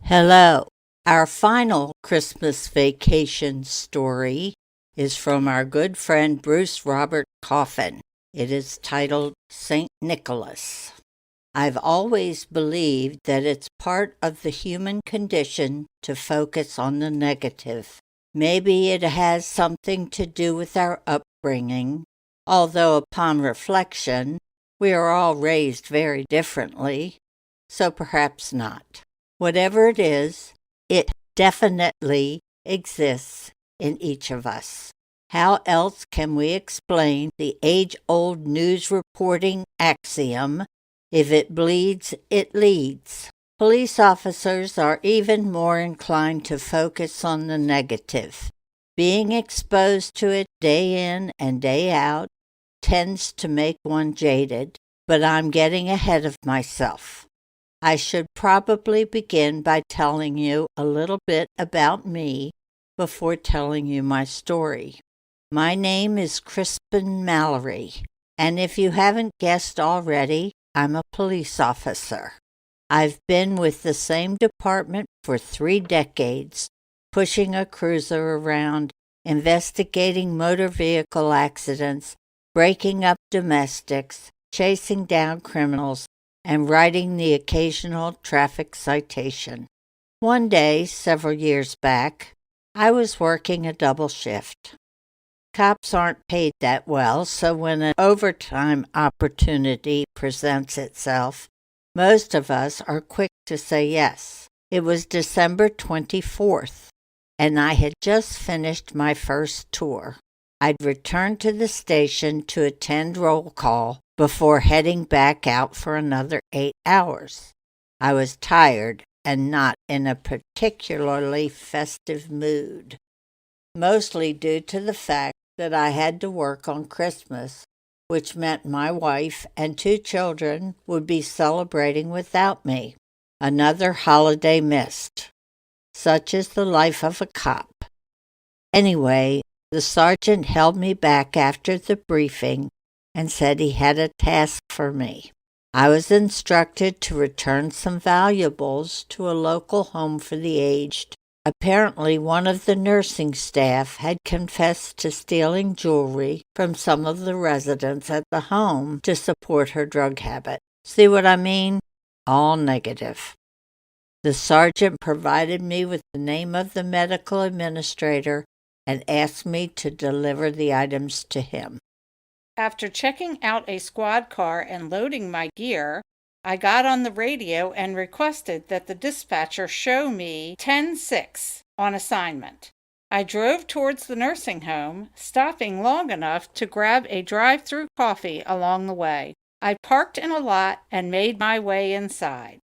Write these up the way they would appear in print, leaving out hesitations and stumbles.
Hello. Our final Christmas vacation story is from our good friend Bruce Robert Coffin. It is titled St. Nicholas. I've always believed that it's part of the human condition to focus on the negative. Maybe it has something to do with our upbringing, although upon reflection, we are all raised very differently, so perhaps not. Whatever it definitely exists in each of us. How else can we explain the age-old news reporting axiom, if it bleeds, it leads? Police officers are even more inclined to focus on the negative. Being exposed to it day in and day out tends to make one jaded, but I'm getting ahead of myself. I should probably begin by telling you a little bit about me before telling you my story. My name is Crispin Mallory, and if you haven't guessed already, I'm a police officer. I've been with the same department for 3 decades, pushing a cruiser around, investigating motor vehicle accidents, breaking up domestics, chasing down criminals, and writing the occasional traffic citation. One day, several years back, I was working a double shift. Cops aren't paid that well, so when an overtime opportunity presents itself, most of us are quick to say yes. It was December 24th, and I had just finished my first tour. I'd returned to the station to attend roll call before heading back out for another 8 hours. I was tired and not in a particularly festive mood, mostly due to the fact that I had to work on Christmas, which meant my wife and 2 children would be celebrating without me. Another holiday missed. Such is the life of a cop. Anyway, the sergeant held me back after the briefing and said he had a task for me. I was instructed to return some valuables to a local home for the aged. Apparently, one of the nursing staff had confessed to stealing jewelry from some of the residents at the home to support her drug habit. See what I mean? All negative. The sergeant provided me with the name of the medical administrator and asked me to deliver the items to him. After checking out a squad car and loading my gear, I got on the radio and requested that the dispatcher show me 10-6 on assignment. I drove towards the nursing home, stopping long enough to grab a drive-through coffee along the way. I parked in a lot and made my way inside.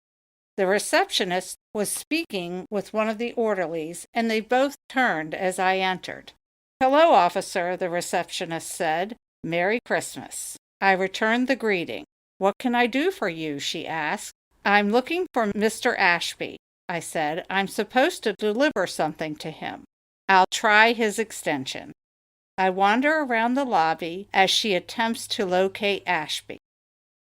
The receptionist was speaking with one of the orderlies, and they both turned as I entered. "Hello, officer," the receptionist said. "Merry Christmas." I returned the greeting. "What can I do for you?" she asked. "I'm looking for Mr. Ashby," I said. "I'm supposed to deliver something to him." "I'll try his extension." I wander around the lobby as she attempts to locate Ashby.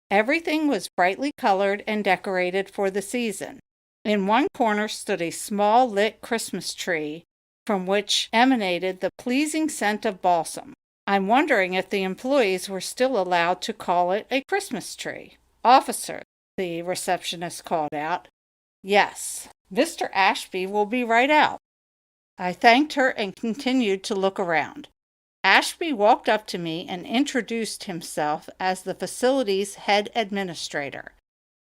Everything was brightly colored and decorated for the season. In one corner stood a small lit Christmas tree from which emanated the pleasing scent of balsam. I'm wondering if the employees were still allowed to call it a Christmas tree. "Officer," the receptionist called out. "Yes, Mr. Ashby will be right out." I thanked her and continued to look around. Ashby walked up to me and introduced himself as the facility's head administrator.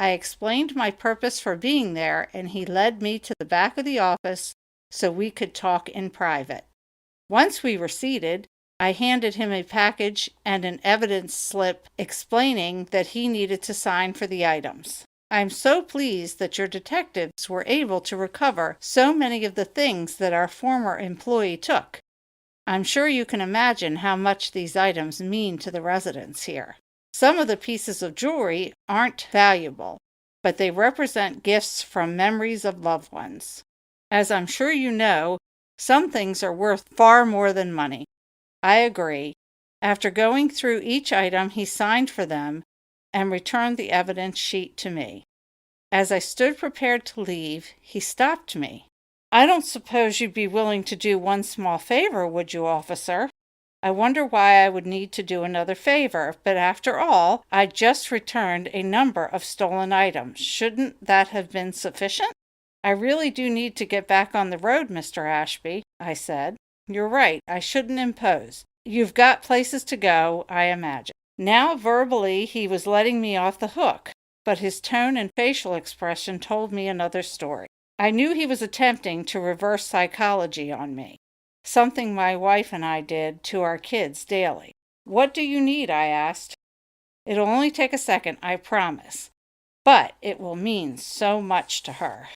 I explained my purpose for being there, and he led me to the back of the office so we could talk in private. Once we were seated, I handed him a package and an evidence slip explaining that he needed to sign for the items. "I'm so pleased that your detectives were able to recover so many of the things that our former employee took. I'm sure you can imagine how much these items mean to the residents here. Some of the pieces of jewelry aren't valuable, but they represent gifts from memories of loved ones. As I'm sure you know, some things are worth far more than money." I agree. After going through each item, he signed for them and returned the evidence sheet to me. As I stood prepared to leave, he stopped me. "I don't suppose you'd be willing to do one small favor, would you, officer?" I wonder why I would need to do another favor, but after all, I just returned a number of stolen items. Shouldn't that have been sufficient? "I really do need to get back on the road, Mr. Ashby," I said. "You're right, I shouldn't impose. You've got places to go, I imagine." Now verbally he was letting me off the hook, but his tone and facial expression told me another story. I knew he was attempting to reverse psychology on me, something my wife and I did to our kids daily. "What do you need?" I asked. "It'll only take a second, I promise, but it will mean so much to her."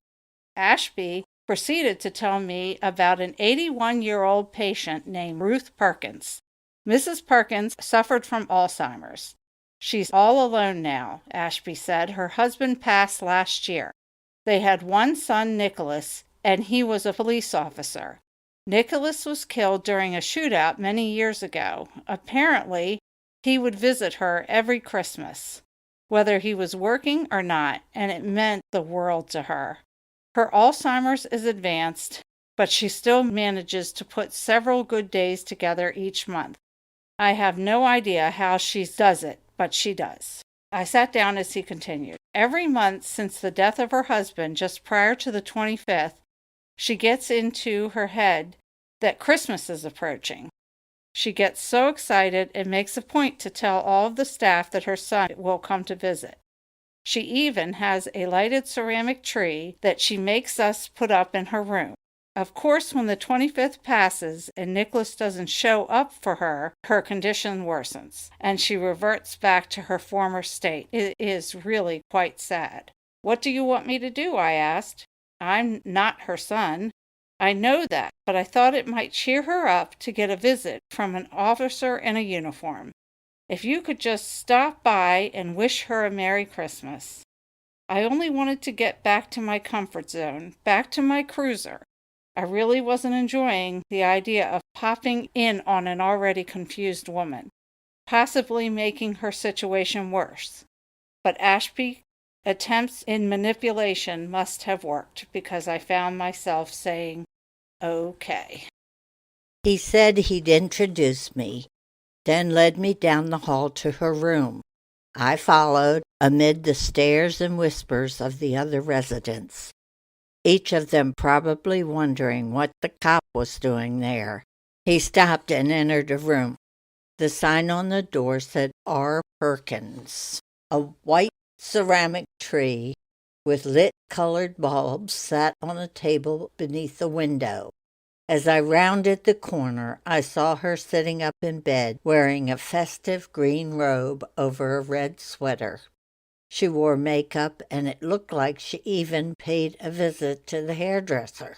Ashby proceeded to tell me about an 81-year-old patient named Ruth Perkins. Mrs. Perkins suffered from Alzheimer's. "She's all alone now," Ashby said. "Her husband passed last year. They had one son, Nicholas, and he was a police officer. Nicholas was killed during a shootout many years ago. Apparently, he would visit her every Christmas, whether he was working or not, and it meant the world to her. Her Alzheimer's is advanced, but she still manages to put several good days together each month. I have no idea how she does it, but she does." I sat down as he continued. "Every month since the death of her husband, just prior to the 25th, she gets into her head that Christmas is approaching. She gets so excited and makes a point to tell all of the staff that her son will come to visit. She even has a lighted ceramic tree that she makes us put up in her room. Of course, when the 25th passes and Nicholas doesn't show up for her, her condition worsens, and she reverts back to her former state. It is really quite sad." "What do you want me to do?" I asked. "I'm not her son." "I know that, but I thought it might cheer her up to get a visit from an officer in a uniform. If you could just stop by and wish her a Merry Christmas." I only wanted to get back to my comfort zone, back to my cruiser. I really wasn't enjoying the idea of popping in on an already confused woman, possibly making her situation worse. But Ashby's attempts in manipulation must have worked, because I found myself saying, "Okay." He said he'd introduce me, then led me down the hall to her room. I followed, amid the stares and whispers of the other residents, each of them probably wondering what the cop was doing there. He stopped and entered a room. The sign on the door said R. Perkins. A white ceramic tree with lit colored bulbs sat on a table beneath the window. As I rounded the corner, I saw her sitting up in bed, wearing a festive green robe over a red sweater. She wore makeup, and it looked like she even paid a visit to the hairdresser.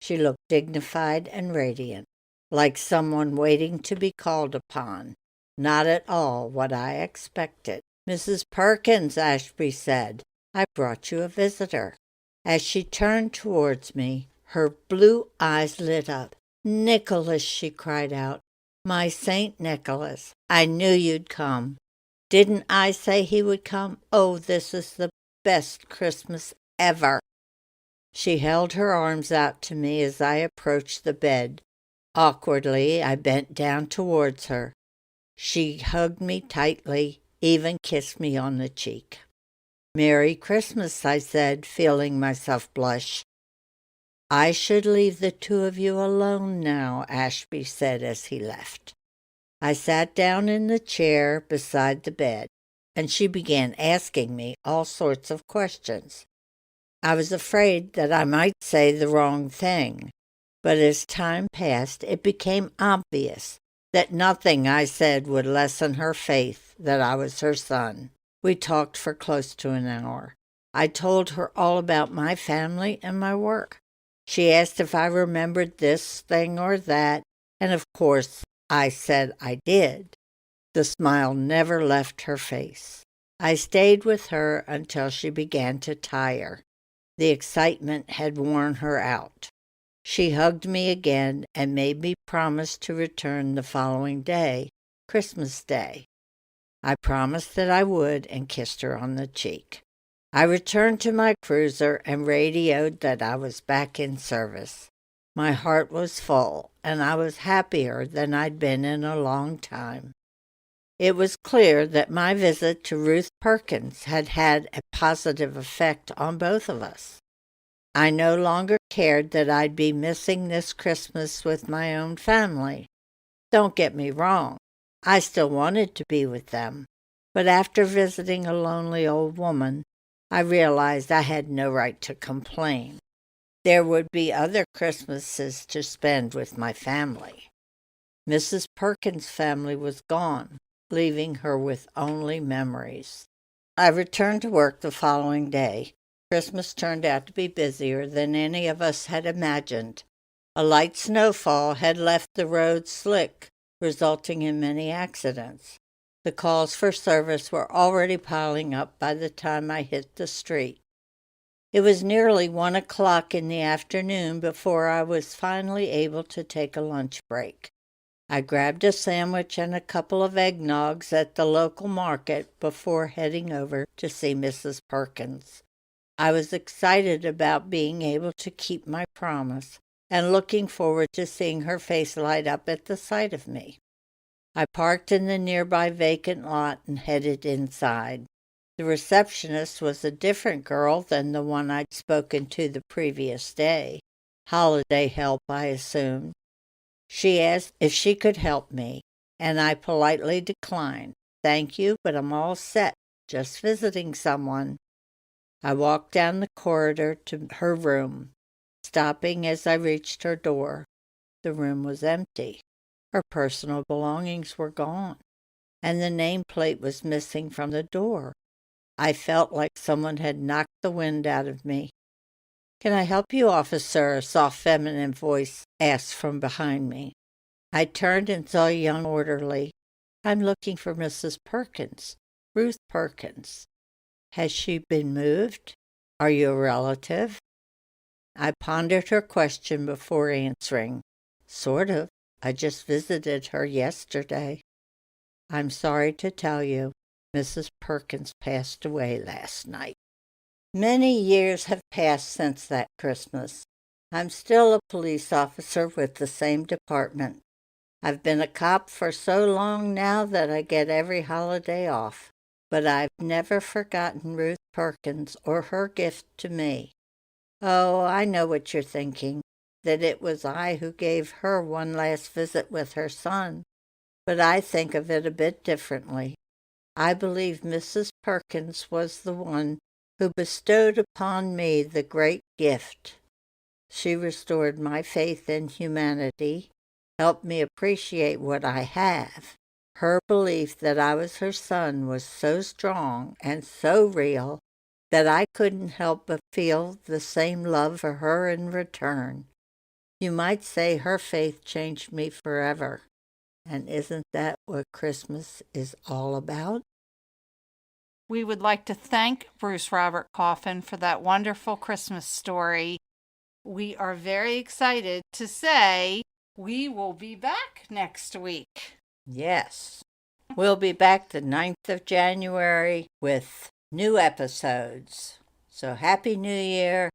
She looked dignified and radiant, like someone waiting to be called upon. Not at all what I expected. "Mrs. Perkins," Ashby said, "I brought you a visitor." As she turned towards me, her blue eyes lit up. "Nicholas," she cried out. "My Saint Nicholas. I knew you'd come. Didn't I say he would come? Oh, this is the best Christmas ever." She held her arms out to me as I approached the bed. Awkwardly, I bent down towards her. She hugged me tightly, even kissed me on the cheek. "Merry Christmas," I said, feeling myself blush. "I should leave the two of you alone now," Ashby said as he left. I sat down in the chair beside the bed, and she began asking me all sorts of questions. I was afraid that I might say the wrong thing, but as time passed, it became obvious that nothing I said would lessen her faith that I was her son. We talked for close to an hour. I told her all about my family and my work. She asked if I remembered this thing or that, and of course I said I did. The smile never left her face. I stayed with her until she began to tire. The excitement had worn her out. She hugged me again and made me promise to return the following day, Christmas Day. I promised that I would and kissed her on the cheek. I returned to my cruiser and radioed that I was back in service. My heart was full, and I was happier than I'd been in a long time. It was clear that my visit to Ruth Perkins had had a positive effect on both of us. I no longer cared that I'd be missing this Christmas with my own family. Don't get me wrong, I still wanted to be with them, but after visiting a lonely old woman, I realized I had no right to complain. There would be other Christmases to spend with my family. Mrs. Perkins' family was gone, leaving her with only memories. I returned to work the following day. Christmas turned out to be busier than any of us had imagined. A light snowfall had left the roads slick, resulting in many accidents. The calls for service were already piling up by the time I hit the street. It was nearly 1 o'clock in the afternoon before I was finally able to take a lunch break. I grabbed a sandwich and a couple of eggnogs at the local market before heading over to see Mrs. Perkins. I was excited about being able to keep my promise and looking forward to seeing her face light up at the sight of me. I parked in the nearby vacant lot and headed inside. The receptionist was a different girl than the one I'd spoken to the previous day. Holiday help, I assumed. She asked if she could help me, and I politely declined. Thank you, but I'm all set, just visiting someone. I walked down the corridor to her room, stopping as I reached her door. The room was empty. Her personal belongings were gone, and the nameplate was missing from the door. I felt like someone had knocked the wind out of me. "Can I help you, officer?" a soft feminine voice asked from behind me. I turned and saw a young orderly. "I'm looking for Mrs. Perkins, Ruth Perkins. Has she been moved? Are you a relative?" I pondered her question before answering. "Sort of. I just visited her yesterday." "I'm sorry to tell you, Mrs. Perkins passed away last night." Many years have passed since that Christmas. I'm still a police officer with the same department. I've been a cop for so long now that I get every holiday off. But I've never forgotten Ruth Perkins or her gift to me. Oh, I know what you're thinking, that it was I who gave her one last visit with her son. But I think of it a bit differently. I believe Mrs. Perkins was the one who bestowed upon me the great gift. She restored my faith in humanity, helped me appreciate what I have. Her belief that I was her son was so strong and so real that I couldn't help but feel the same love for her in return. You might say her faith changed me forever. And isn't that what Christmas is all about? We would like to thank Bruce Robert Coffin for that wonderful Christmas story. We are very excited to say we will be back next week. Yes. We'll be back the 9th of January with new episodes. So Happy New Year